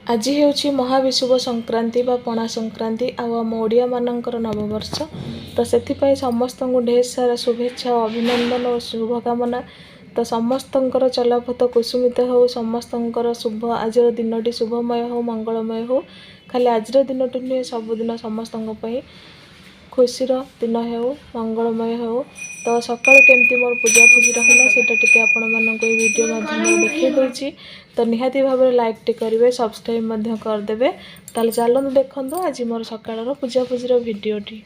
आज हूँ महाविशुभ संक्रांति बा पणा संक्रांति आम ओडिया मानकर नववर्ष। तो से समस्त को ढेर सारा शुभेच्छा अभिनंदन और शुभकामना। तो समस्त चलापथ कुसुमित हो, समस्त शुभ आज दिन शुभमय हो, मंगलमय हो। खाली आज दिन नुहे सबुदिन समस्त खुशीर दिन हो, मंगलमय हो। तो सकाल केमती मोर पूजा पूजी रहा सीटा टी आपण मानक वीडियो माध्यम देखी दूची। तो निहाती भाव में लाइक टी करेंगे, सब्सक्राइब करदे। ताल चलते देखो आज मोर सकाळ पूजा पूजीर भिडटी।